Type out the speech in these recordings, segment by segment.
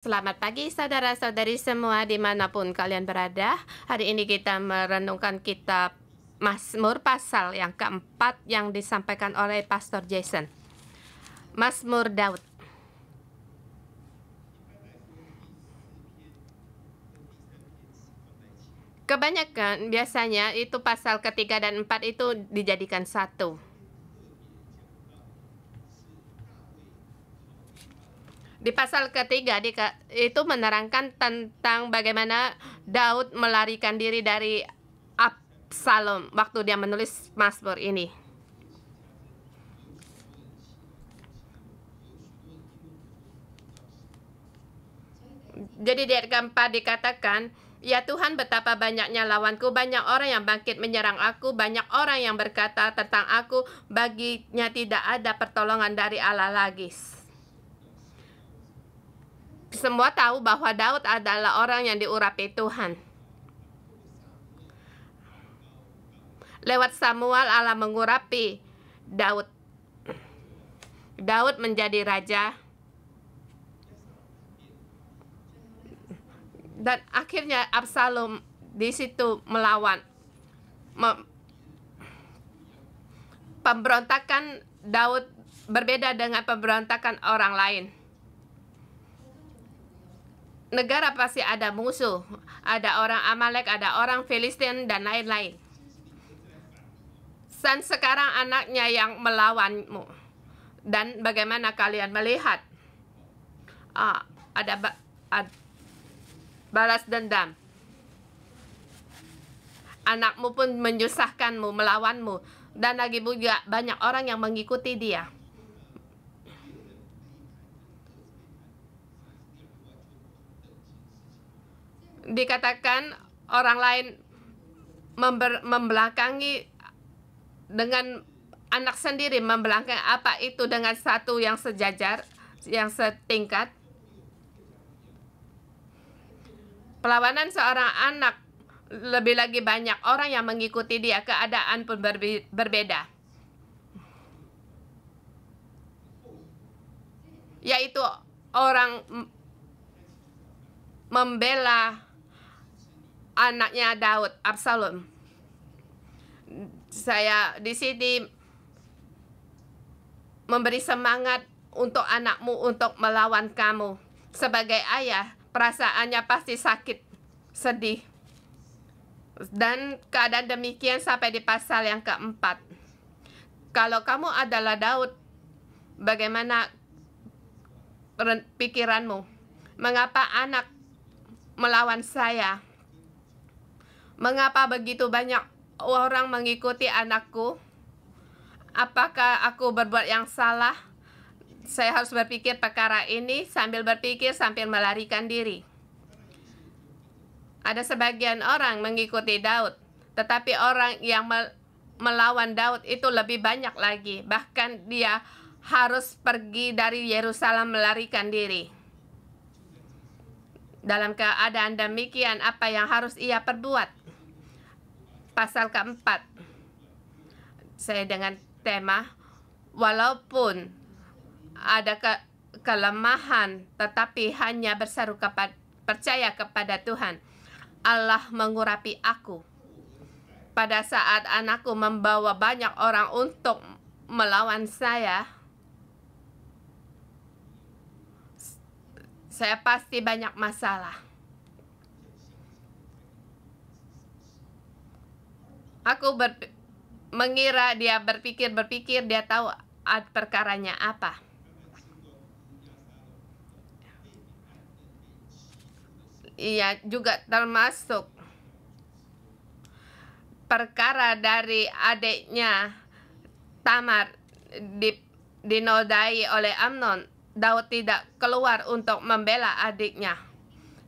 Selamat pagi saudara-saudari semua dimanapun kalian berada. Hari ini kita merenungkan kitab Mazmur pasal yang keempat yang disampaikan oleh Pastor Jason. Mazmur Daud. Kebanyakan biasanya itu pasal ketiga dan empat itu dijadikan satu. Di pasal ketiga itu menerangkan tentang bagaimana Daud melarikan diri dari Absalom waktu dia menulis Mazmur ini. Jadi di ayat keempat dikatakan, "Ya Tuhan, betapa banyaknya lawanku, banyak orang yang bangkit menyerang aku, banyak orang yang berkata tentang aku, baginya tidak ada pertolongan dari Allah lagi." Semua tahu bahwa Daud adalah orang yang diurapi Tuhan. Lewat Samuel, Allah mengurapi Daud. Daud menjadi raja. Dan akhirnya Absalom di situ melawan. Pemberontakan Daud berbeda dengan pemberontakan orang lain. Negara pasti ada musuh. Ada orang Amalek, ada orang Filistin, dan lain-lain. Dan sekarang anaknya yang melawanmu. Dan bagaimana kalian melihat? Ada balas dendam. Anakmu pun menyusahkanmu, melawanmu. Dan lagi juga banyak orang yang mengikuti dia. Dikatakan orang lain membelakangi dengan anak sendiri, membelakangi apa itu dengan satu yang sejajar, yang setingkat. Perlawanan seorang anak, lebih lagi banyak orang yang mengikuti dia, keadaan pun berbeda. Yaitu orang membela anaknya Daud, Absalom. Saya di sini memberi semangat untuk anakmu untuk melawan kamu. Sebagai ayah, perasaannya pasti sakit, sedih. Dan keadaan demikian sampai di pasal yang keempat. Kalau kamu adalah Daud, bagaimana pikiranmu? Mengapa anak melawan saya? Mengapa begitu banyak orang mengikuti anakku? Apakah aku berbuat yang salah? Saya harus berpikir perkara ini sambil berpikir sambil melarikan diri. Ada sebagian orang mengikuti Daud, tetapi orang yang melawan Daud itu lebih banyak lagi. Bahkan dia harus pergi dari Yerusalem melarikan diri. Dalam keadaan demikian, apa yang harus ia perbuat? Pasal keempat, saya dengan tema, walaupun ada kelemahan, tetapi hanya berseru percaya kepada Tuhan. Allah mengurapi aku. Pada saat anakku membawa banyak orang untuk melawan saya pasti banyak masalah. Aku mengira dia berpikir dia tahu perkaranya apa. Ia juga termasuk perkara dari adiknya Tamar dinodai oleh Amnon. Daud tidak keluar untuk membela adiknya.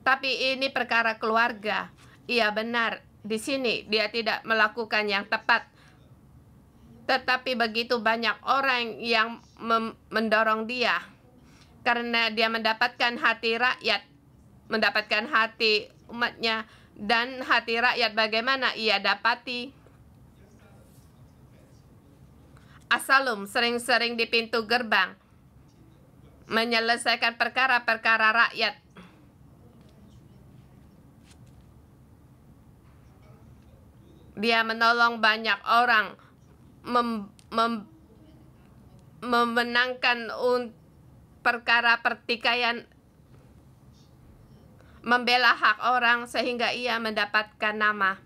Tapi ini perkara keluarga. Ia benar. Di sini dia tidak melakukan yang tepat. Tetapi begitu banyak orang yang mendorong dia. Karena dia mendapatkan hati rakyat, mendapatkan hati umatnya, dan hati rakyat bagaimana ia dapati. Absalom sering-sering di pintu gerbang menyelesaikan perkara-perkara rakyat. Dia menolong banyak orang memenangkan perkara pertikaian, membela hak orang sehingga ia mendapatkan nama,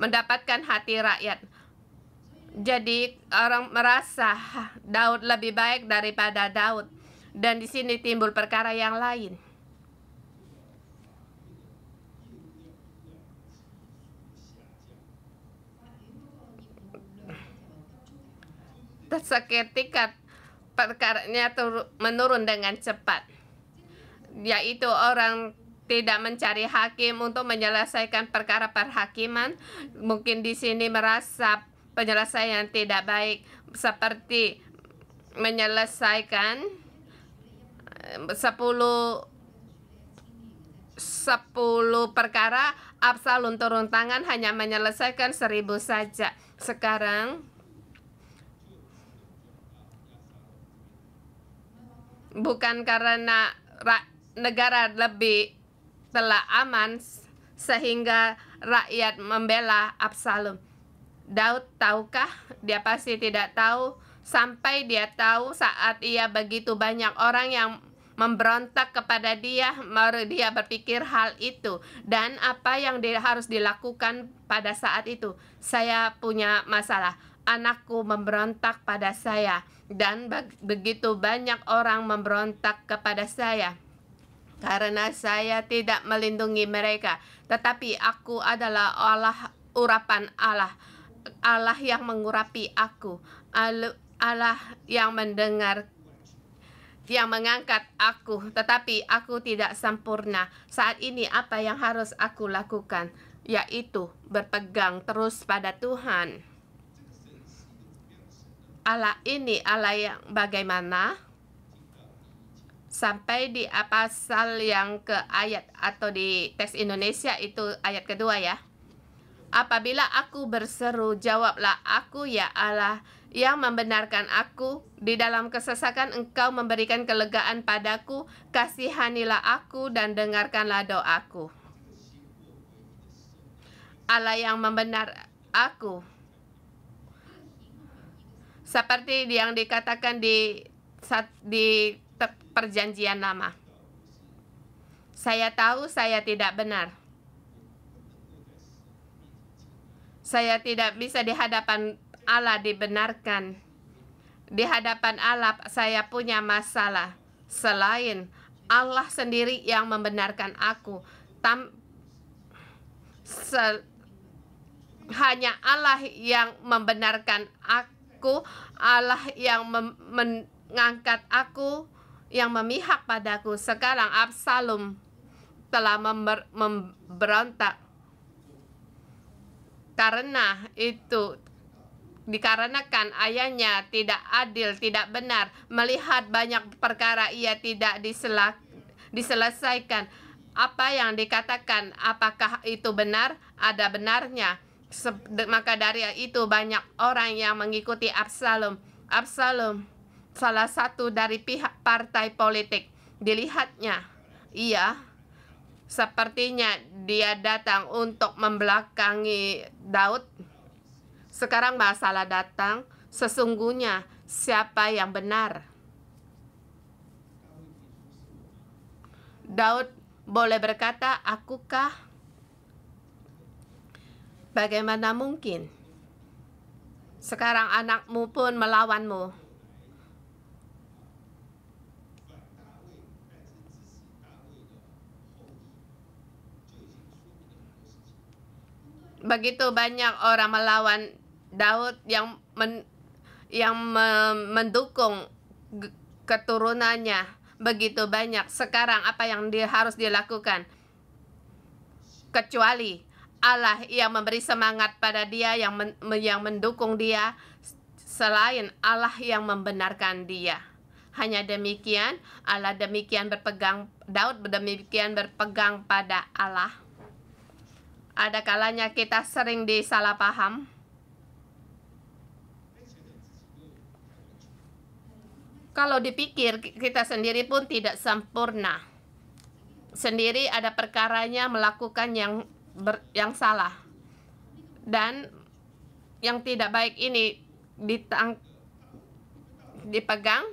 mendapatkan hati rakyat. Jadi orang merasa Daud lebih baik daripada Daud, dan di sini timbul perkara yang lain. Seketika perkaranya menurun dengan cepat, yaitu orang tidak mencari hakim untuk menyelesaikan perkara perhakiman. Mungkin di sini merasa penyelesaian tidak baik, seperti menyelesaikan 10 perkara, Absalom turun tangan hanya menyelesaikan 1000 saja. Sekarang bukan karena negara lebih telah aman sehingga rakyat membela Absalom. Daud tahukah? Dia pasti tidak tahu. Sampai dia tahu saat ia begitu banyak orang yang memberontak kepada dia, baru dia berpikir hal itu. Dan apa yang harus dilakukan pada saat itu? Saya punya masalah. Anakku memberontak pada saya, dan begitu banyak orang memberontak kepada saya karena saya tidak melindungi mereka. Tetapi aku adalah Allah, urapan Allah, Allah yang mengurapi aku, Allah yang mendengar, yang mengangkat aku. Tetapi aku tidak sempurna. Saat ini apa yang harus aku lakukan? Yaitu berpegang terus pada Tuhan. Allah ini Allah yang bagaimana? Sampai di pasal yang ke ayat, atau di teks Indonesia itu ayat kedua ya. Apabila aku berseru, jawablah aku ya Allah yang membenarkan aku. Di dalam kesesakan engkau memberikan kelegaan padaku. Kasihanilah aku dan dengarkanlah doaku. Allah yang membenar aku. Seperti yang dikatakan di perjanjian lama. Saya tahu saya tidak benar. Saya tidak bisa di hadapan Allah dibenarkan. Di hadapan Allah saya punya masalah. Selain Allah sendiri yang membenarkan aku. Hanya Allah yang membenarkan aku, Allah yang mengangkat aku, yang memihak padaku. Sekarang Absalom telah memberontak. Karena itu, dikarenakan ayahnya tidak adil, tidak benar, melihat banyak perkara ia tidak diselesaikan. Apa yang dikatakan, apakah itu benar? Ada benarnya. Maka dari itu banyak orang yang mengikuti Absalom. Absalom salah satu dari pihak partai politik. Dilihatnya, sepertinya dia datang untuk membelakangi Daud. Sekarang masalah datang, sesungguhnya siapa yang benar? Daud boleh berkata, akukah? Bagaimana mungkin? Sekarang anakmu pun melawanmu. Begitu banyak orang melawan Daud yang mendukung keturunannya. Begitu banyak. Sekarang apa yang harus dilakukan? Kecuali Allah yang memberi semangat pada dia, yang mendukung dia, selain Allah yang membenarkan dia. Hanya demikian, Daud demikian berpegang pada Allah. Ada kalanya kita sering disalah paham. Kalau dipikir, kita sendiri pun tidak sempurna. Sendiri ada perkaranya melakukan yang salah. dan yang tidak baik ini dipegang.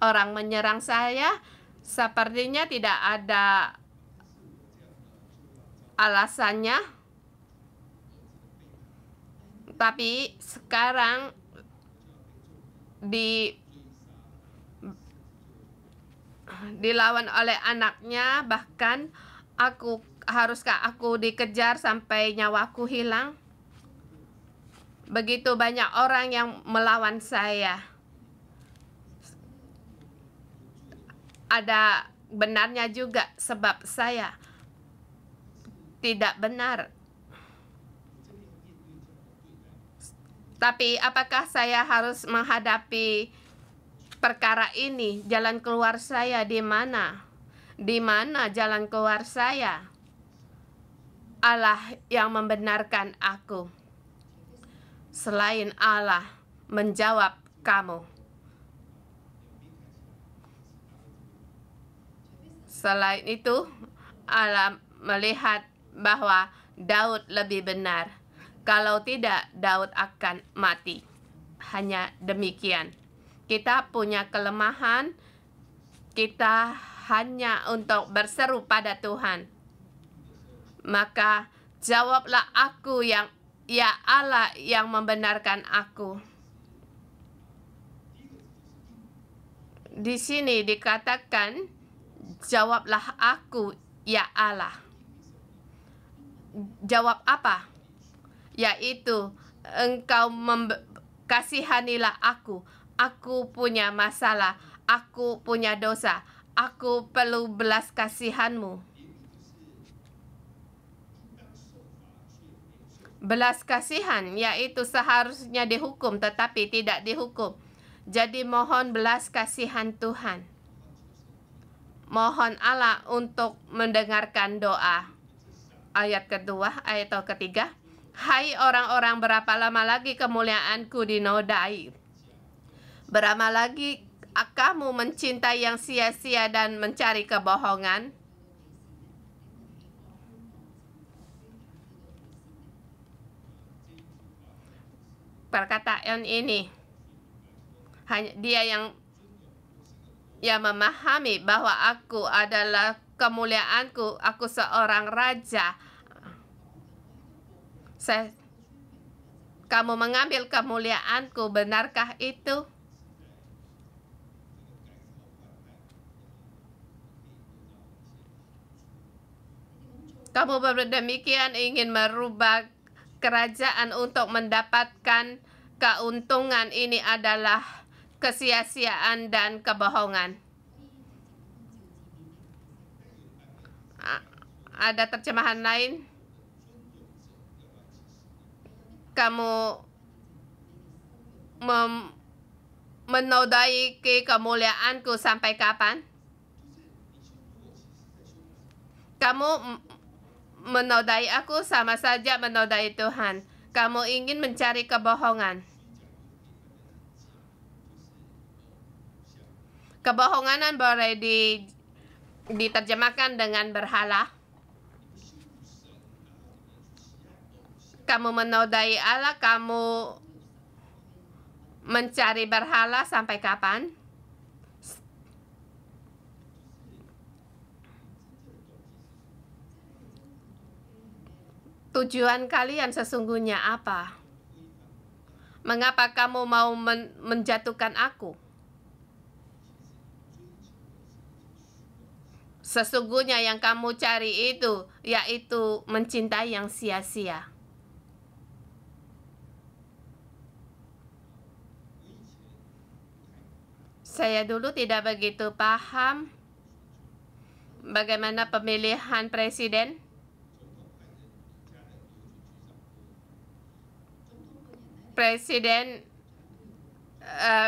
Orang menyerang saya, sepertinya tidak ada alasannya. Tapi sekarang dilawan oleh anaknya, bahkan haruskah aku dikejar sampai nyawaku hilang? Begitu banyak orang yang melawan saya. Ada benarnya juga sebab saya tidak benar. Tapi apakah saya harus menghadapi perkara ini? Jalan keluar saya di mana? Di mana jalan keluar saya? Allah yang membenarkan aku. Selain Allah menjawab kamu. Selain itu, Allah melihat bahwa Daud lebih benar. Kalau tidak, Daud akan mati. Hanya demikian. Kita punya kelemahan. Kita hanya untuk berseru pada Tuhan. Maka jawablah aku ya Allah yang membenarkan aku. Di sini dikatakan, jawablah aku ya Allah. Jawab apa? Yaitu, engkau kasihanilah aku. Aku punya masalah. Aku punya dosa. Aku perlu belas kasihanmu. Belas kasihan, yaitu seharusnya dihukum tetapi tidak dihukum. Jadi mohon belas kasihan Tuhan. Mohon Allah untuk mendengarkan doa. Ayat kedua, ayat ketiga. Hai orang-orang, berapa lama lagi kemuliaanku dinodai? Berapa lagi kamu mencintai yang sia-sia dan mencari kebohongan? Perkataan ini hanya dia yang memahami bahwa aku adalah kemuliaanku, aku seorang raja. Kamu mengambil kemuliaanku, benarkah itu? Kamu berdemikian ingin merubah kerajaan untuk mendapatkan keuntungan. Ini adalah kesia-siaan dan kebohongan. Ada terjemahan lain? Kamu menodai kemuliaanku sampai kapan? Kamu menodai aku sama saja menodai Tuhan. Kamu ingin mencari kebohongan. Kebohongan boleh diterjemahkan dengan berhala. Kamu menodai Allah, kamu mencari berhala sampai kapan? Tujuan kalian sesungguhnya apa? Mengapa kamu mau menjatuhkan aku? Sesungguhnya yang kamu cari itu, yaitu mencintai yang sia-sia. Saya dulu tidak begitu paham bagaimana pemilihan presiden.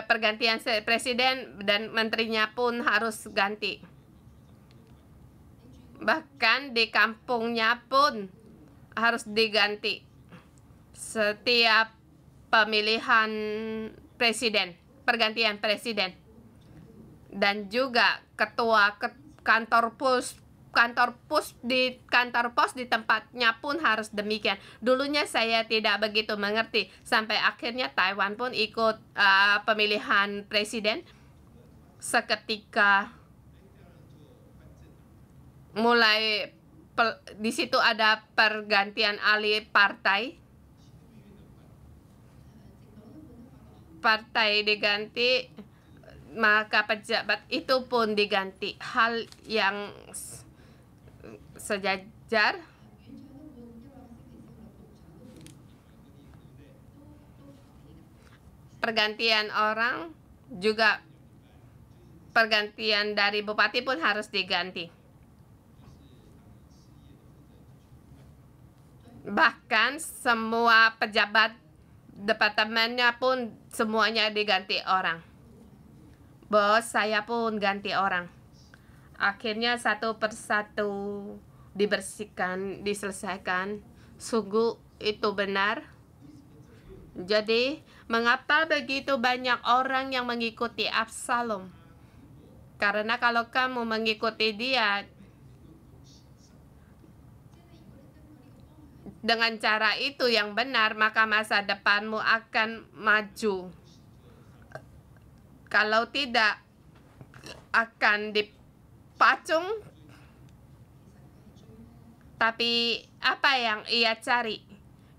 Pergantian presiden dan menterinya pun harus ganti. Bahkan di kampungnya pun harus diganti setiap pemilihan presiden, pergantian presiden. Dan juga ketua kantor pos kantor pos di tempatnya pun harus demikian. Dulunya saya tidak begitu mengerti, sampai akhirnya Taiwan pun ikut pemilihan presiden. Seketika mulai di situ ada pergantian alih partai diganti, maka pejabat itu pun diganti. Hal yang sejajar. Pergantian orang juga, pergantian dari bupati pun harus diganti. Bahkan semua pejabat departemennya pun semuanya diganti orang. Bos saya pun ganti orang. Akhirnya satu persatu dibersihkan, diselesaikan. Sungguh itu benar. Jadi, mengapa begitu banyak orang yang mengikuti Absalom? Karena kalau kamu mengikuti dia dengan cara itu yang benar, maka masa depanmu akan maju. Kalau tidak, akan dipacung. Tapi apa yang ia cari?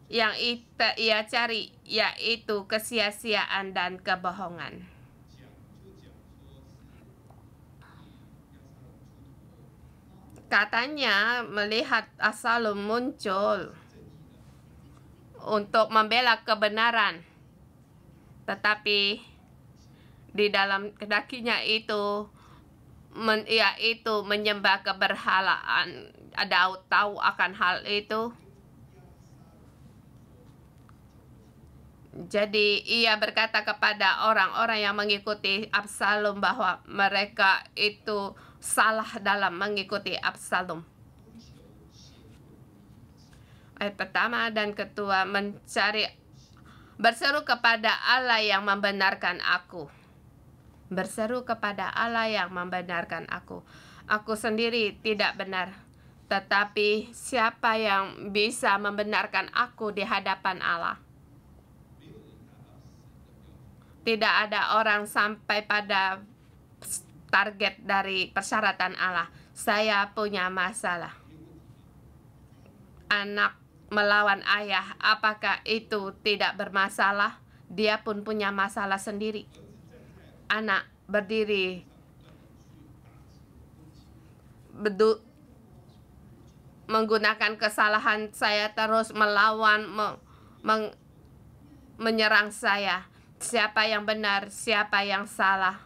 Yang ia cari yaitu kesia-siaan dan kebohongan. Katanya melihat Absalom muncul untuk membela kebenaran, tetapi di dalam dakinya itu yaitu menyembah keberhalaan. Daud tahu akan hal itu. Jadi ia berkata kepada orang-orang yang mengikuti Absalom bahwa mereka itu salah dalam mengikuti Absalom. Ayat pertama dan kedua, berseru kepada Allah yang membenarkan aku. Berseru kepada Allah yang membenarkan aku. Aku sendiri tidak benar, tetapi siapa yang bisa membenarkan aku di hadapan Allah? Tidak ada orang sampai pada target dari persyaratan Allah. Saya punya masalah. Anak melawan ayah, apakah itu tidak bermasalah? Dia pun punya masalah sendiri. Anak berdiri menggunakan kesalahan saya, terus melawan, menyerang saya. Siapa yang benar, siapa yang salah?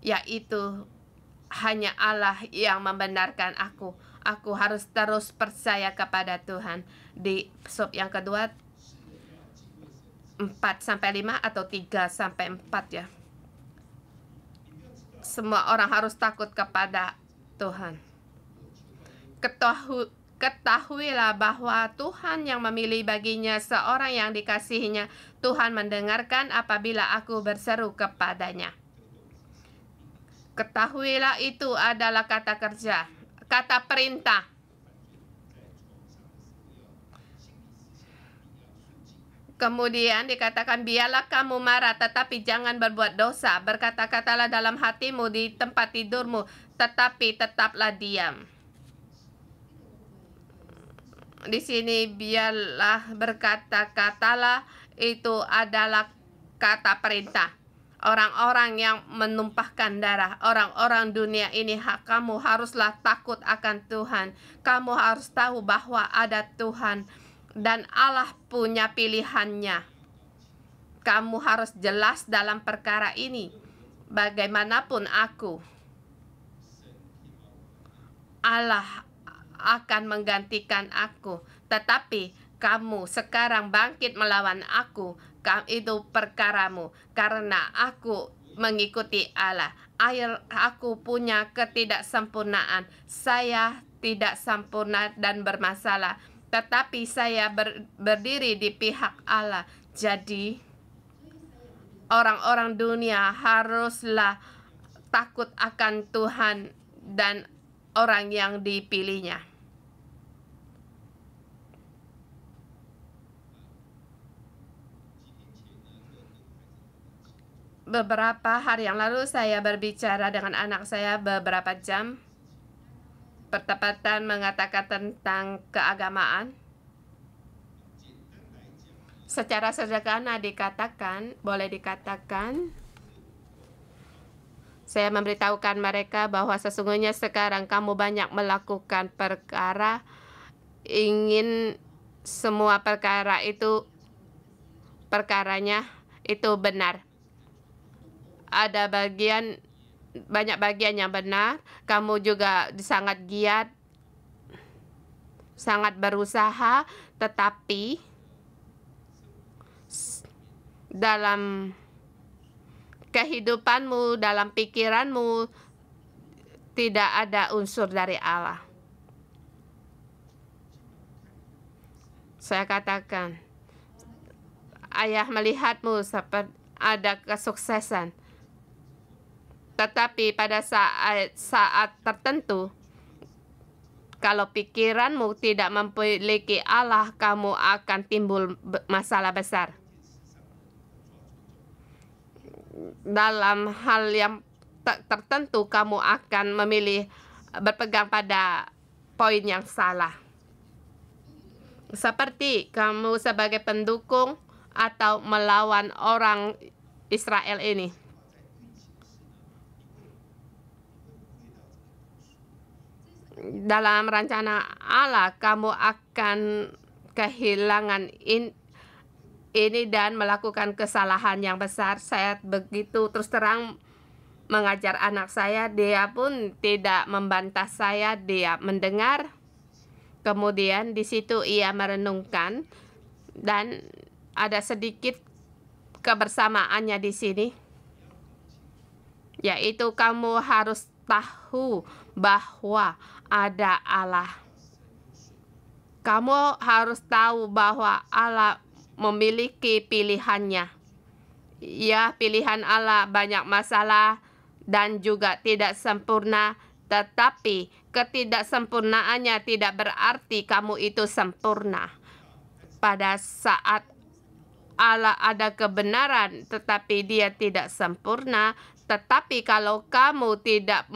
Yaitu hanya Allah yang membenarkan aku. Aku harus terus percaya kepada Tuhan. Di sub yang kedua 4-5 atau 3-4 ya. Semua orang harus takut kepada Tuhan. Ketahuilah bahwa Tuhan yang memilih baginya seorang yang dikasihinya. Tuhan mendengarkan apabila aku berseru kepadanya. Ketahuilah itu adalah kata kerja, kata perintah. Kemudian dikatakan, biarlah kamu marah, tetapi jangan berbuat dosa. Berkata-katalah dalam hatimu di tempat tidurmu, tetapi tetaplah diam. Di sini biarlah berkata-katalah itu adalah kata perintah. Orang-orang yang menumpahkan darah, orang-orang dunia ini, kamu haruslah takut akan Tuhan. Kamu harus tahu bahwa ada Tuhan dan Allah punya pilihannya. Kamu harus jelas dalam perkara ini. Bagaimanapun aku, Allah akan menggantikan aku, tetapi kamu sekarang bangkit melawan aku, itu perkaramu, karena aku mengikuti Allah. Aku punya ketidaksempurnaan, saya tidak sempurna dan bermasalah, tetapi saya berdiri di pihak Allah. Jadi orang-orang dunia haruslah takut akan Tuhan dan orang yang dipilihnya. Beberapa hari yang lalu saya berbicara dengan anak saya beberapa jam. Bertepatan mengatakan tentang keagamaan. Secara sederhana boleh dikatakan, saya memberitahukan mereka bahwa sesungguhnya sekarang kamu banyak melakukan perkara, ingin semua perkaranya itu benar. Ada banyak bagian yang benar. Kamu juga sangat giat, sangat berusaha, tetapi dalam kehidupanmu, dalam pikiranmu tidak ada unsur dari Allah. Saya katakan, ayah melihatmu seperti ada kesuksesan, tetapi pada saat tertentu, kalau pikiranmu tidak memiliki Allah, kamu akan timbul masalah besar. Dalam hal yang tertentu, kamu akan memilih berpegang pada poin yang salah. Seperti kamu sebagai pendukung atau melawan orang Israel ini. Dalam rencana Allah, kamu akan kehilangan ini dan melakukan kesalahan yang besar. Saya begitu terus terang mengajar anak saya, dia pun tidak membantah saya, dia mendengar. Kemudian di situ ia merenungkan dan ada sedikit kebersamaannya di sini, yaitu kamu harus tahu bahwa ada Allah. Kamu harus tahu bahwa Allah memiliki pilihannya. Ya, pilihan Allah banyak masalah dan juga tidak sempurna, tetapi ketidaksempurnaannya tidak berarti kamu itu sempurna. Pada saat Allah ada kebenaran, tetapi dia tidak sempurna. Tetapi kalau kamu tidak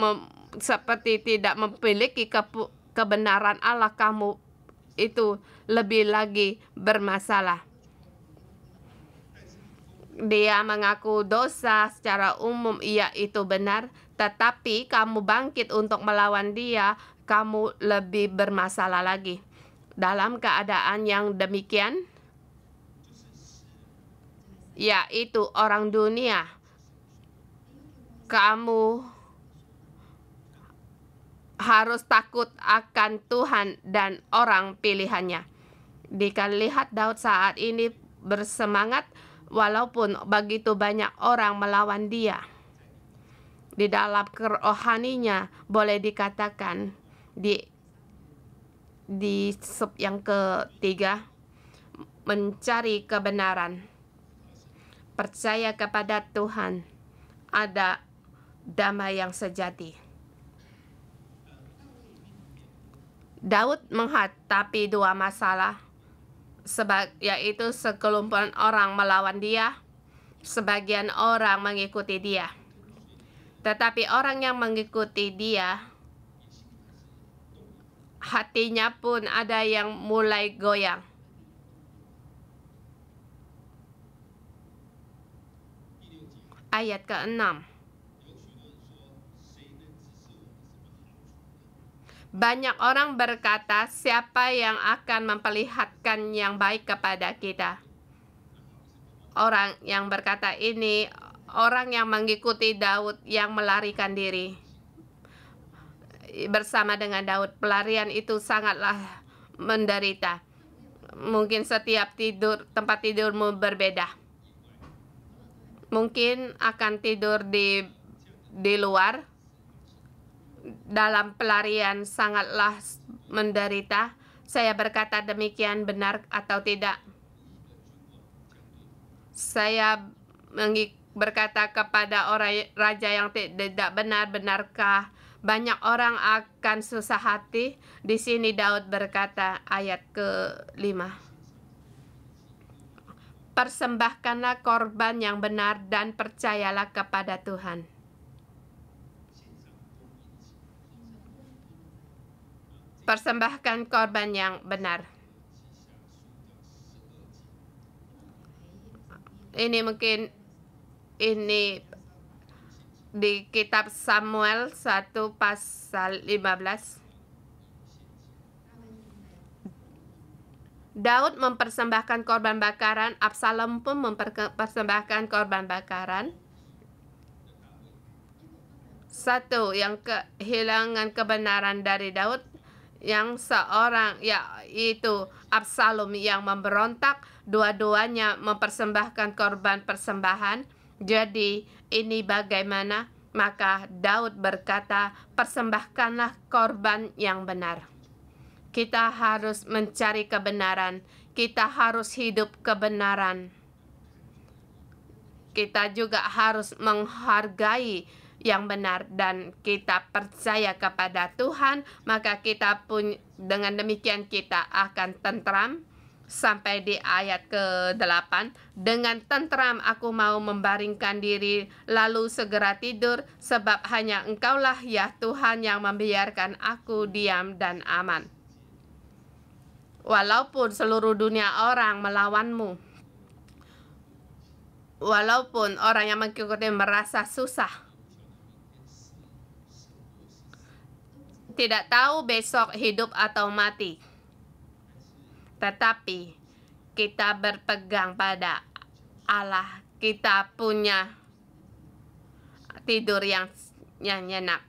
memiliki kebenaran Allah, kamu itu lebih lagi bermasalah. Dia mengaku dosa secara umum, iya itu benar, tetapi kamu bangkit untuk melawan dia, kamu lebih bermasalah lagi. Dalam keadaan yang demikian, yaitu orang dunia, kamu harus takut akan Tuhan dan orang pilihannya. Dilihat Daud saat ini bersemangat walaupun begitu banyak orang melawan dia. Di dalam kerohaninya boleh dikatakan di sub yang ketiga, mencari kebenaran, percaya kepada Tuhan, ada damai yang sejati. Daud menghadapi dua masalah, yaitu sekelumpulan orang melawan dia, sebagian orang mengikuti dia. Tetapi orang yang mengikuti dia, hatinya pun ada yang mulai goyang. Ayat ke-6. Banyak orang berkata, siapa yang akan memperlihatkan yang baik kepada kita? Orang yang berkata ini, orang yang mengikuti Daud yang melarikan diri. Bersama dengan Daud, pelarian itu sangatlah menderita. Mungkin setiap tempat tidurmu berbeda. Mungkin akan tidur di luar. Dalam pelarian sangatlah menderita. Saya berkata demikian, benar atau tidak? Saya berkata kepada orang raja yang tidak benar, benarkah Banyak orang akan susah hati. Di sini Daud berkata ayat ke-5. Persembahkanlah korban yang benar dan percayalah kepada Tuhan. Persembahkan korban yang benar. Ini mungkin ini di kitab Samuel 1 pasal 15. Daud mempersembahkan korban bakaran, Absalom pun mempersembahkan korban bakaran. Satu yang kehilangan kebenaran dari Daud, yang seorang yaitu Absalom yang memberontak, dua-duanya mempersembahkan korban persembahan. Jadi ini bagaimana? Maka Daud berkata, persembahkanlah korban yang benar. Kita harus mencari kebenaran. Kita harus hidup kebenaran. Kita juga harus menghargai yang benar dan kita percaya kepada Tuhan, maka kita pun dengan demikian kita akan tentram. Sampai di ayat ke-8, dengan tentram aku mau membaringkan diri lalu segera tidur, sebab hanya Engkaulah ya Tuhan yang membiarkan aku diam dan aman. Walaupun seluruh dunia orang melawanmu, walaupun orang yang mengikuti merasa susah, tidak tahu besok hidup atau mati, tetapi kita berpegang pada Allah. Kita punya tidur yang nyenyak.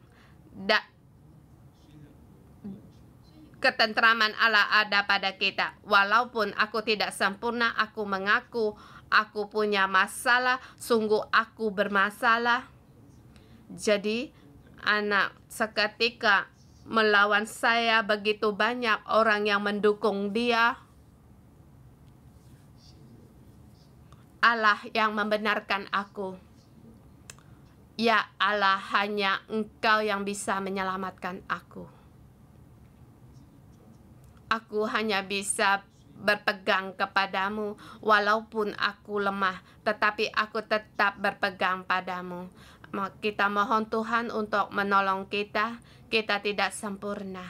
Ketentraman Allah ada pada kita. Walaupun aku tidak sempurna, aku mengaku aku punya masalah, sungguh aku bermasalah. Jadi anak seketika melawan saya, begitu banyak orang yang mendukung dia. Allah yang membenarkan aku. Ya Allah, hanya Engkau yang bisa menyelamatkan aku. Aku hanya bisa berpegang kepadamu, walaupun aku lemah, tetapi aku tetap berpegang padamu. Kita mohon Tuhan untuk menolong kita. Kita tidak sempurna.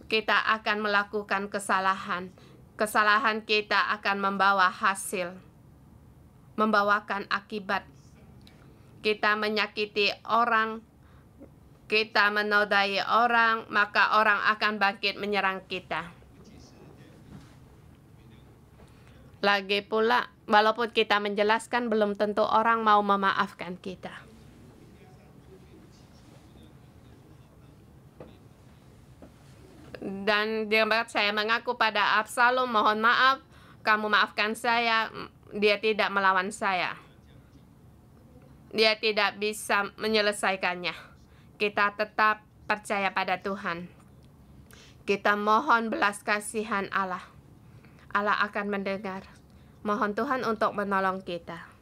Kita akan melakukan kesalahan. Kesalahan kita akan membawa hasil, membawakan akibat. Kita menyakiti orang, kita menodai orang, maka orang akan bangkit menyerang kita. Lagi pula, walaupun kita menjelaskan, belum tentu orang mau memaafkan kita. Dan saya mengaku pada Absalom, mohon maaf, kamu maafkan saya. Dia tidak melawan saya. Dia tidak bisa menyelesaikannya. Kita tetap percaya pada Tuhan. Kita mohon belas kasihan Allah. Allah akan mendengar. Mohon Tuhan untuk menolong kita.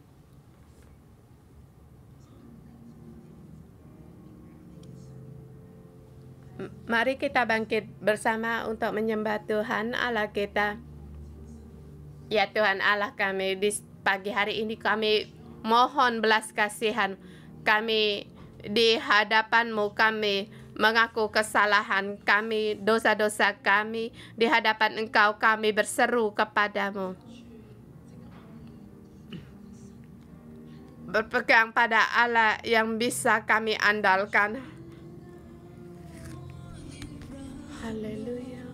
Mari kita bangkit bersama untuk menyembah Tuhan Allah kita. Ya Tuhan Allah kami, di pagi hari ini kami mohon belas kasihan. Kami di hadapan-Mu, kami mengaku kesalahan kami, dosa-dosa kami. Di hadapan Engkau kami berseru kepadamu. Berpegang pada Allah yang bisa kami andalkan. Haleluya.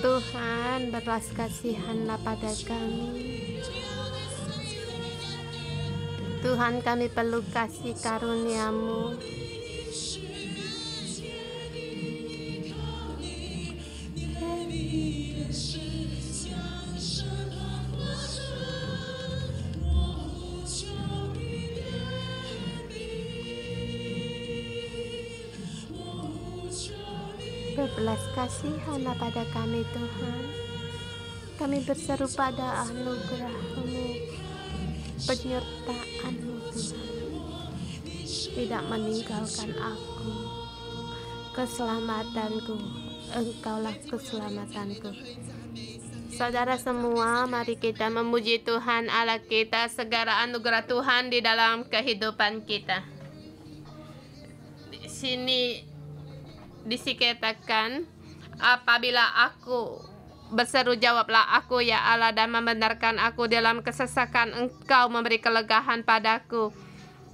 Tuhan, berbelas kasihanlah pada kami. Tuhan, kami perlu kasih karunia-Mu. Berbelas kasihanlah pada kami, Tuhan. Kami berseru pada anugerah-Mu, penyertaan-Mu, Tuhan. Tidak meninggalkan aku. Keselamatanku, Engkaulah keselamatanku. Saudara semua, mari kita memuji Tuhan Allah kita, segala anugerah Tuhan di dalam kehidupan kita. Di sini dikatakan, apabila aku berseru, jawablah aku ya Allah, dan membenarkan aku dalam kesesakan, Engkau memberi kelegaan padaku.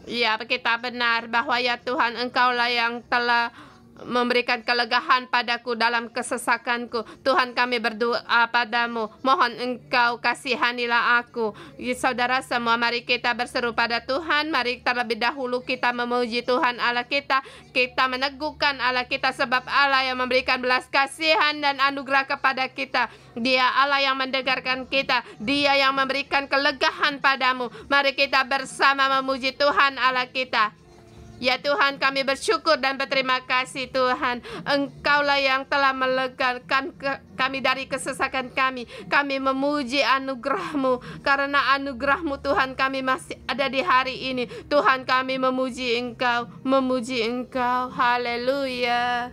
Ya, kita benar bahwa ya Tuhan, Engkaulah yang telah memberikan kelegahan padaku dalam kesesakanku. Tuhan, kami berdoa padamu, mohon Engkau kasihanilah aku. Saudara semua, mari kita berseru pada Tuhan. Mari terlebih dahulu kita memuji Tuhan Allah kita. Kita meneguhkan Allah kita, sebab Allah yang memberikan belas kasihan dan anugerah kepada kita. Dia Allah yang mendengarkan kita. Dia yang memberikan kelegahan padamu. Mari kita bersama memuji Tuhan Allah kita. Ya Tuhan, kami bersyukur dan berterima kasih Tuhan. Engkaulah yang telah melegakan kami dari kesesakan kami. Kami memuji anugerah-Mu. Karena anugerah-Mu Tuhan, kami masih ada di hari ini. Tuhan, kami memuji Engkau, memuji Engkau. Haleluya.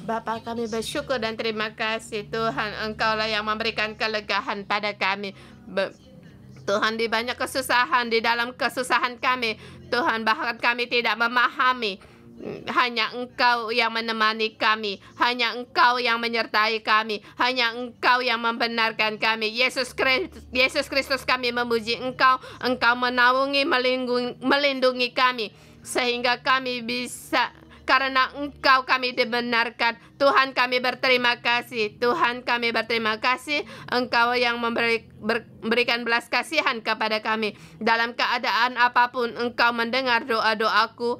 Bapa, kami bersyukur dan terima kasih Tuhan. Engkaulah yang memberikan kelegahan pada kami. Tuhan, di banyak kesusahan, di dalam kesusahan kami, Tuhan, bahkan kami tidak memahami. Hanya Engkau yang menemani kami. Hanya Engkau yang menyertai kami. Hanya Engkau yang membenarkan kami. Yesus Kristus, kami memuji Engkau. Engkau menaungi, melindungi kami, sehingga kami bisa, karena Engkau kami dibenarkan. Tuhan, kami berterima kasih. Tuhan, kami berterima kasih. Engkau yang memberikan belas kasihan kepada kami. Dalam keadaan apapun, Engkau mendengar doa-doaku.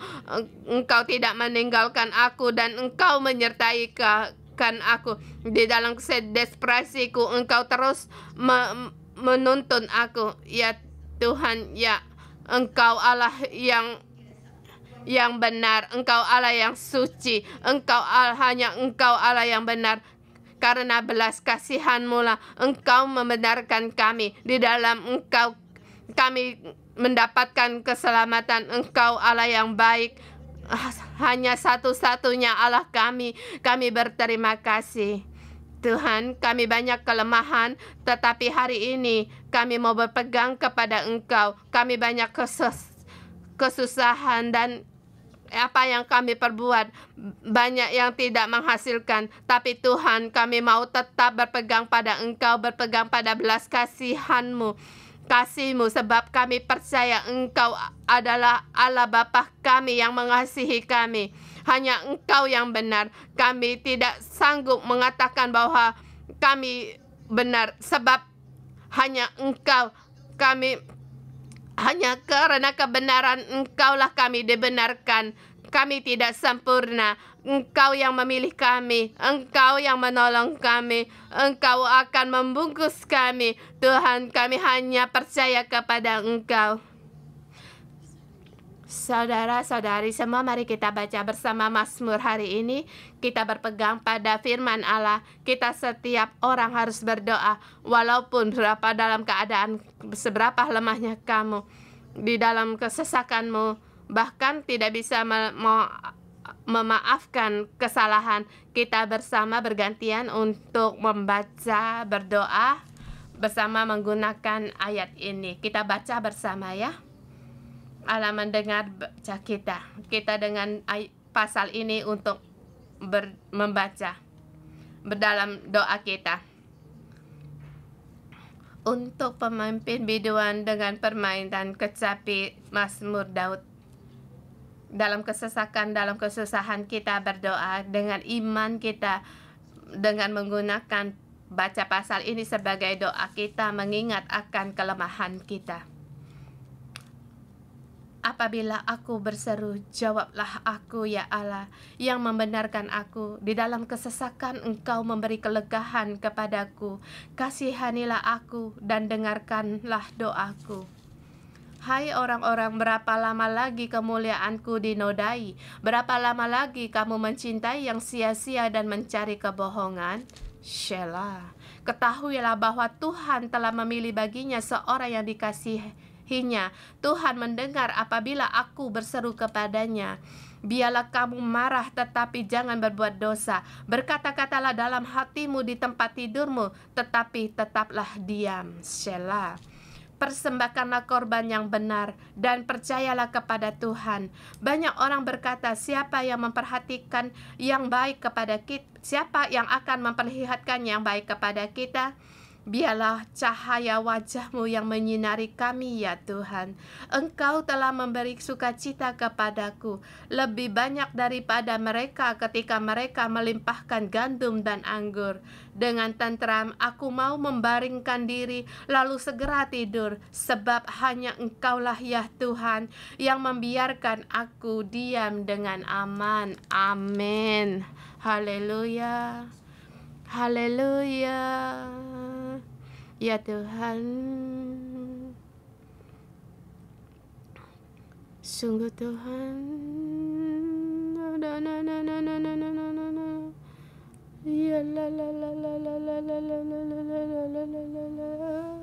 Engkau tidak meninggalkan aku, dan Engkau menyertai aku. Di dalam desperasiku, Engkau terus menuntun aku. Ya Tuhan, ya Engkau Allah yang benar, Engkau Allah yang suci, hanya Engkau Allah yang benar. Karena belas kasihan-Mu lah Engkau membenarkan kami. Di dalam Engkau kami mendapatkan keselamatan. Engkau Allah yang baik, hanya satu-satunya Allah kami. Kami berterima kasih Tuhan. Kami banyak kelemahan, tetapi hari ini kami mau berpegang kepada Engkau. Kami banyak kesusahan, dan apa yang kami perbuat banyak yang tidak menghasilkan. Tapi Tuhan, kami mau tetap berpegang pada Engkau, berpegang pada belas kasihan-Mu, kasih-Mu, sebab kami percaya Engkau adalah Allah Bapa kami yang mengasihi kami. Hanya Engkau yang benar. Kami tidak sanggup mengatakan bahwa kami benar, sebab hanya Engkau. Hanya karena kebenaran Engkaulah kami dibenarkan. Kami tidak sempurna. Engkau yang memilih kami. Engkau yang menolong kami. Engkau akan membungkus kami. Tuhan, kami hanya percaya kepada Engkau. Saudara-saudari semua, mari kita baca bersama Mazmur hari ini. Kita berpegang pada firman Allah. Kita setiap orang harus berdoa, walaupun dalam keadaan seberapa lemahnya kamu, di dalam kesesakanmu, bahkan tidak bisa memaafkan kesalahan. Kita bersama bergantian untuk membaca, berdoa bersama menggunakan ayat ini. Kita baca bersama ya. Allah mendengar baca kita. Kita dengan pasal ini untuk membaca berdalam doa kita. Untuk pemimpin biduan dengan permainan kecapi, Mazmur Daud. Dalam kesesakan, dalam kesusahan kita berdoa dengan iman kita, dengan menggunakan baca pasal ini sebagai doa kita, mengingat akan kelemahan kita. Apabila aku berseru, jawablah aku ya Allah yang membenarkan aku. Di dalam kesesakan Engkau memberi kelegahan kepadaku. Kasihanilah aku dan dengarkanlah doaku. Hai orang-orang, berapa lama lagi kemuliaanku dinodai? Berapa lama lagi kamu mencintai yang sia-sia dan mencari kebohongan? Shelah. Ketahuilah bahwa Tuhan telah memilih baginya seorang yang dikasihinya. Tuhan mendengar apabila aku berseru kepadanya. Biarlah kamu marah, tetapi jangan berbuat dosa. Berkata-katalah dalam hatimu di tempat tidurmu, tetapi tetaplah diam. Shelah. persembahkanlah korban yang benar, dan percayalah kepada Tuhan. Banyak orang berkata, siapa yang memperhatikan yang baik kepada kita? Siapa yang akan memperlihatkan yang baik kepada kita? Biarlah cahaya wajah-Mu yang menyinari kami, ya Tuhan. Engkau telah memberi sukacita kepadaku lebih banyak daripada mereka ketika mereka melimpahkan gandum dan anggur. Dengan tentram aku mau membaringkan diri lalu segera tidur, sebab hanya Engkaulah ya Tuhan yang membiarkan aku diam dengan aman. Amin. Haleluya. Haleluya. Ya Tuhan, sungguh Tuhan. Ya la la la la la la la la la la la la la la.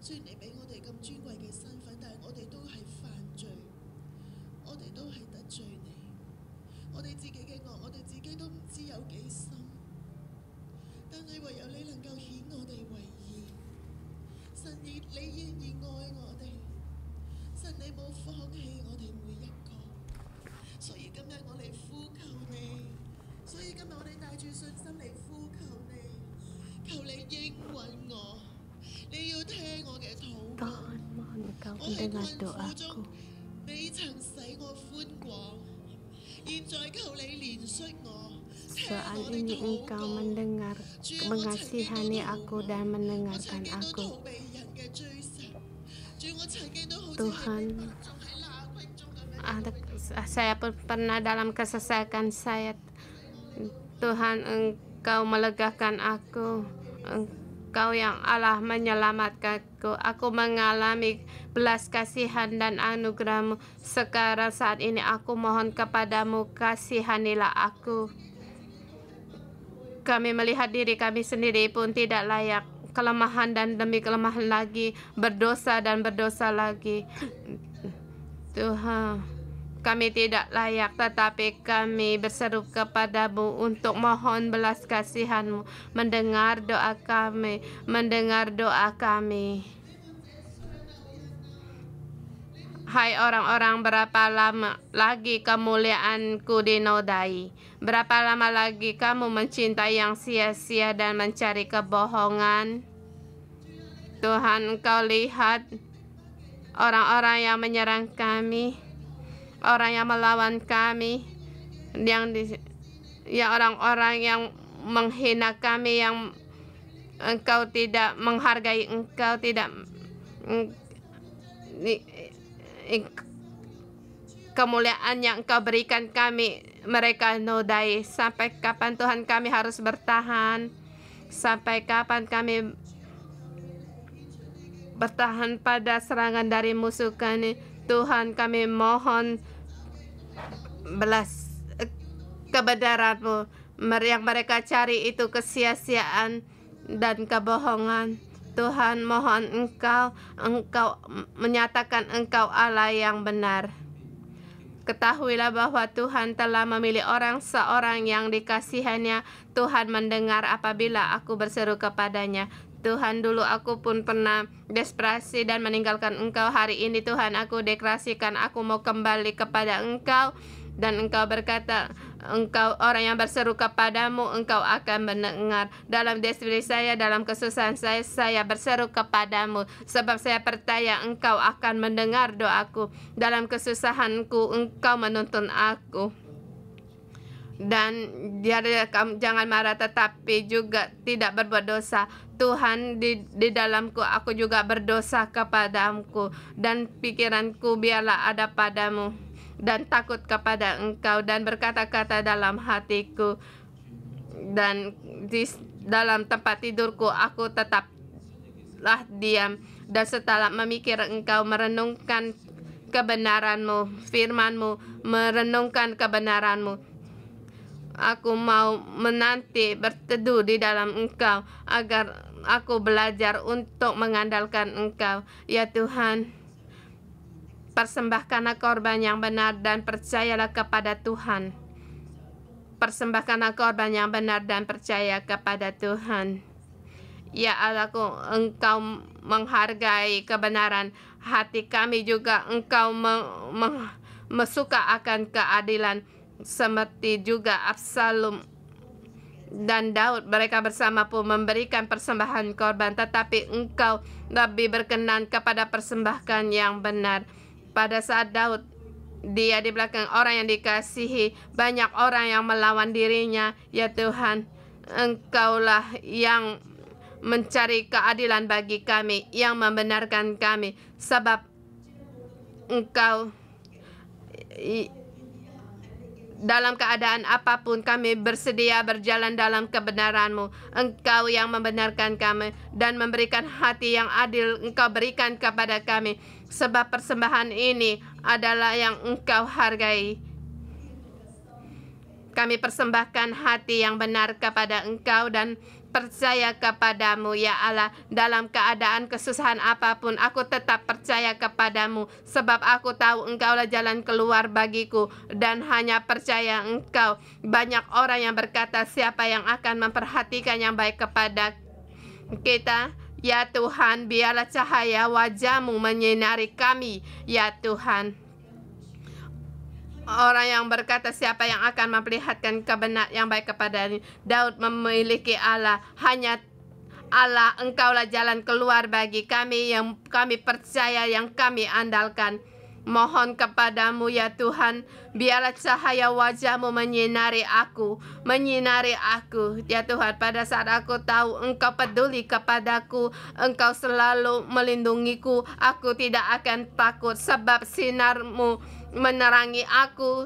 雖然你俾我哋咁尊貴嘅身份，但係我哋都係犯罪，我哋都係得罪你。我哋自己嘅惡，我哋自己都唔知有幾深，但係唯有你能夠顯我哋為義。神你依然愛我哋，神你冇放棄我哋每一個。所以今日我哋呼求你，所以今日我哋帶住信心嚟呼求你，求你應允我，你要聽我嘅禱告。 Tuhan, mohon Engkau 我喺 mendengar 困苦 doaku. 中，你曾使我寬廣，現在求你憐恤我，聽 Saat 我的 ini 禱 Engkau 告。 mendengar, 主啊，我曾經都 mengasihani 逃 aku 過， dan 我 mendengarkan 曾經都 aku. 逃避人嘅追殺。主，我曾經都好似 Tuhan, 喺逼迫中、喺罅隙中咁樣 saya pun pernah dalam kesesakan saya. Tuhan, Engkau melegakan aku. Engkau yang Allah menyelamatkanku. Aku mengalami belas kasihan dan anugerah-Mu. Sekarang saat ini aku mohon kepadamu, kasihanilah aku. Kami melihat diri kami sendiri pun tidak layak. Kelemahan dan demi kelemahan lagi. Berdosa dan berdosa lagi. Tuhan, kami tidak layak, tetapi kami berseru kepadamu untuk mohon belas kasihan-Mu, mendengar doa kami, mendengar doa kami. Hai orang-orang, berapa lama lagi kemuliaanku dinodai? Berapa lama lagi kamu mencintai yang sia-sia dan mencari kebohongan? Tuhan, Engkau lihat orang-orang yang menyerang kami, orang yang melawan kami, orang-orang yang menghina kami, yang Engkau tidak menghargai, Engkau tidak kemuliaan yang Engkau berikan kami, mereka nodai. Sampai kapan Tuhan kami harus bertahan? Sampai kapan kami bertahan pada serangan dari musuh kami? Tuhan, kami mohon belas kebenaran-Mu. Yang mereka cari itu kesia-siaan dan kebohongan. Tuhan, mohon Engkau menyatakan Engkau Allah yang benar. Ketahuilah bahwa Tuhan telah memilih orang seorang yang dikasihannya. Tuhan mendengar apabila aku berseru kepadanya. Tuhan, dulu aku pun pernah desperasi dan meninggalkan Engkau. Hari ini Tuhan, aku deklarasikan aku mau kembali kepada Engkau. Dan Engkau berkata, Engkau orang yang berseru kepadamu, Engkau akan mendengar. Dalam desperasi saya, dalam kesusahan saya berseru kepadamu. Sebab saya percaya Engkau akan mendengar doaku. Dalam kesusahanku, Engkau menuntun aku. Dan jangan marah, tetapi juga tidak berbuat dosa. Tuhan, di dalamku aku juga berdosa kepadamu, dan pikiranku biarlah ada padamu, dan takut kepada Engkau, dan berkata-kata dalam hatiku, dan di dalam tempat tidurku aku tetaplah diam. Dan setelah memikir Engkau, merenungkan kebenaran-Mu, firman-Mu, merenungkan kebenaran-Mu, aku mau menanti berteduh di dalam Engkau, agar aku belajar untuk mengandalkan Engkau. Ya Tuhan, persembahkanlah korban yang benar dan percayalah kepada Tuhan. Persembahkanlah korban yang benar dan percaya kepada Tuhan. Ya Allahku, Engkau menghargai kebenaran. Hati kami juga Engkau suka akan keadilan. Seperti juga Absalom dan Daud, mereka bersama pun memberikan persembahan korban, tetapi Engkau lebih berkenan kepada persembahan yang benar. Pada saat Daud, dia di belakang orang yang dikasihi, banyak orang yang melawan dirinya. Ya Tuhan, Engkaulah yang mencari keadilan bagi kami, yang membenarkan kami, sebab Engkau dalam keadaan apapun kami bersedia berjalan dalam kebenaran-Mu. Engkau yang membenarkan kami dan memberikan hati yang adil Engkau berikan kepada kami. Sebab persembahan ini adalah yang Engkau hargai. Kami persembahkan hati yang benar kepada Engkau dan percaya kepadamu ya Allah. Dalam keadaan kesusahan apapun aku tetap percaya kepadamu, sebab aku tahu Engkaulah jalan keluar bagiku dan hanya percaya Engkau. Banyak orang yang berkata, siapa yang akan memperhatikan yang baik kepada kita? Ya Tuhan, biarlah cahaya wajah-Mu menyinari kami, ya Tuhan. Orang yang berkata, siapa yang akan memperlihatkan kebenaran yang baik kepada Daud memiliki Allah. Hanya Allah, Engkaulah jalan keluar bagi kami, yang kami percaya, yang kami andalkan. Mohon kepadamu ya Tuhan, biarlah cahaya wajah-Mu menyinari aku ya Tuhan. Pada saat aku tahu Engkau peduli kepadaku, Engkau selalu melindungiku, aku tidak akan takut sebab sinar-Mu menerangi aku.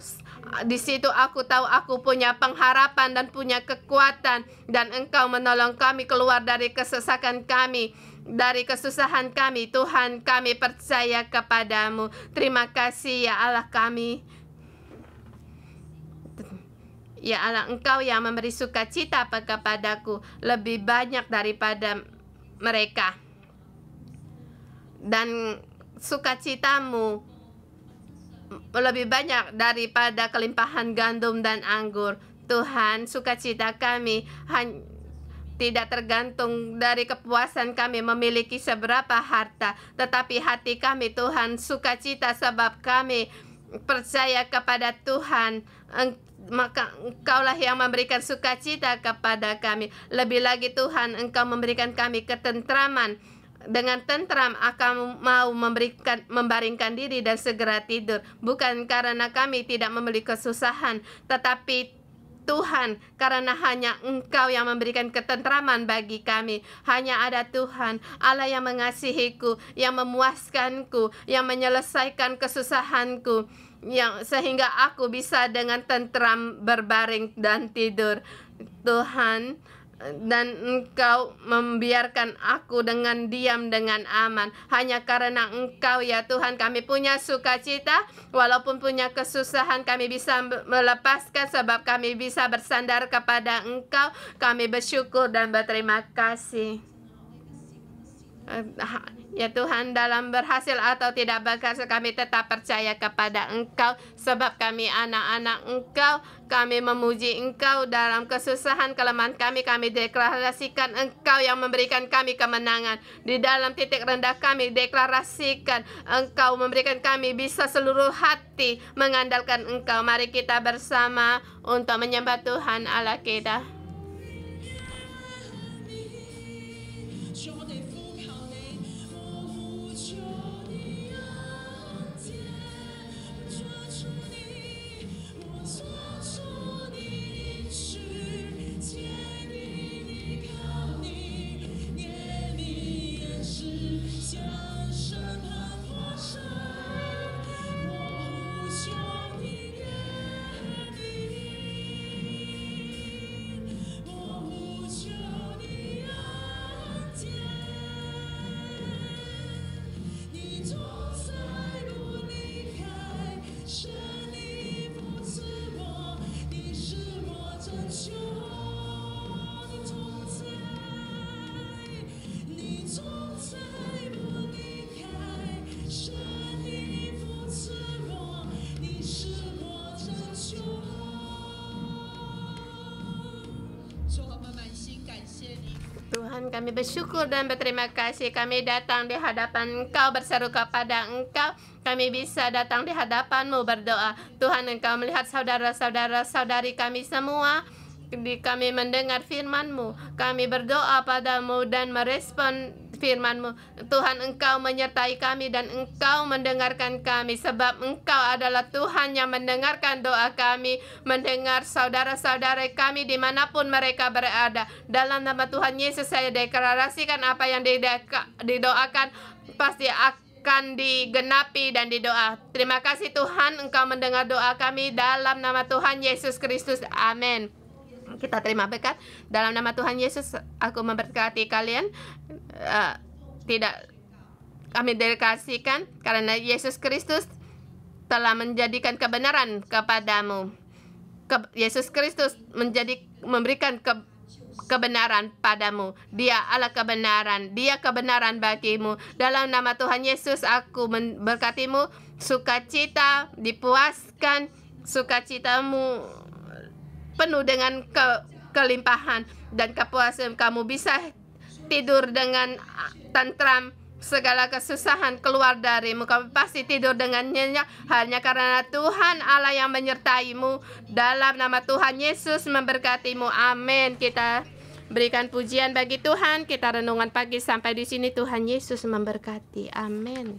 Di situ aku tahu aku punya pengharapan dan punya kekuatan, dan Engkau menolong kami keluar dari kesesakan kami, dari kesusahan kami. Tuhan, kami percaya kepadamu. Terima kasih ya Allah kami. Ya Allah, Engkau yang memberi sukacita kepadaku lebih banyak daripada mereka, dan sukacitamu lebih banyak daripada kelimpahan gandum dan anggur. Tuhan, sukacita kami tidak tergantung dari kepuasan kami memiliki seberapa harta, tetapi hati kami Tuhan sukacita sebab kami percaya kepada Tuhan. Maka Engkaulah yang memberikan sukacita kepada kami. Lebih lagi Tuhan, Engkau memberikan kami ketentraman. Dengan tentram akan mau membaringkan diri dan segera tidur. Bukan karena kami tidak memiliki kesusahan, tetapi Tuhan, karena hanya Engkau yang memberikan ketentraman bagi kami. Hanya ada Tuhan, Allah yang mengasihiku, yang memuaskanku, yang menyelesaikan kesusahanku, yang sehingga aku bisa dengan tentram berbaring dan tidur. Tuhan, dan Engkau membiarkan aku dengan diam, dengan aman. Hanya karena Engkau ya Tuhan kami punya sukacita. Walaupun punya kesusahan kami bisa melepaskan, sebab kami bisa bersandar kepada Engkau. Kami bersyukur dan berterima kasih. Ya Tuhan, dalam berhasil atau tidak berhasil kami tetap percaya kepada Engkau, sebab kami anak-anak Engkau. Kami memuji Engkau dalam kesusahan kelemahan kami. Kami deklarasikan Engkau yang memberikan kami kemenangan. Di dalam titik rendah kami deklarasikan Engkau memberikan kami bisa seluruh hati mengandalkan Engkau. Mari kita bersama untuk menyembah Tuhan Allah kita. Tuhan, kami bersyukur dan berterima kasih. Kami datang di hadapan Engkau, berseru kepada Engkau. Kami bisa datang di hadapan-Mu berdoa. Tuhan, Engkau melihat saudara-saudara saudari kami semua. Kami mendengar firman-Mu. Kami berdoa padamu dan merespon firman-Mu. Tuhan, Engkau menyertai kami dan Engkau mendengarkan kami, sebab Engkau adalah Tuhan yang mendengarkan doa kami, mendengar saudara-saudara kami dimanapun mereka berada. Dalam nama Tuhan Yesus saya deklarasikan apa yang didoakan pasti akan digenapi dan didoa. Terima kasih Tuhan, Engkau mendengar doa kami dalam nama Tuhan Yesus Kristus. Amin. Kita terima berkat dalam nama Tuhan Yesus. Aku memberkati kalian. Tidak kami deklarasikan karena Yesus Kristus telah menjadikan kebenaran kepadamu. Yesus Kristus memberikan kebenaran padamu. Dia Allah kebenaran. Dia kebenaran bagimu. Dalam nama Tuhan Yesus aku memberkatimu. Sukacita dipuaskan. Sukacitamu penuh dengan kelimpahan dan kepuasan. Kamu bisa tidur dengan tentram. Segala kesusahan keluar darimu. Kamu pasti tidur dengan nyenyak hanya karena Tuhan Allah yang menyertaimu. Dalam nama Tuhan Yesus memberkatimu. Amin. Kita berikan pujian bagi Tuhan. Kita renungan pagi sampai di sini. Tuhan Yesus memberkati. Amin.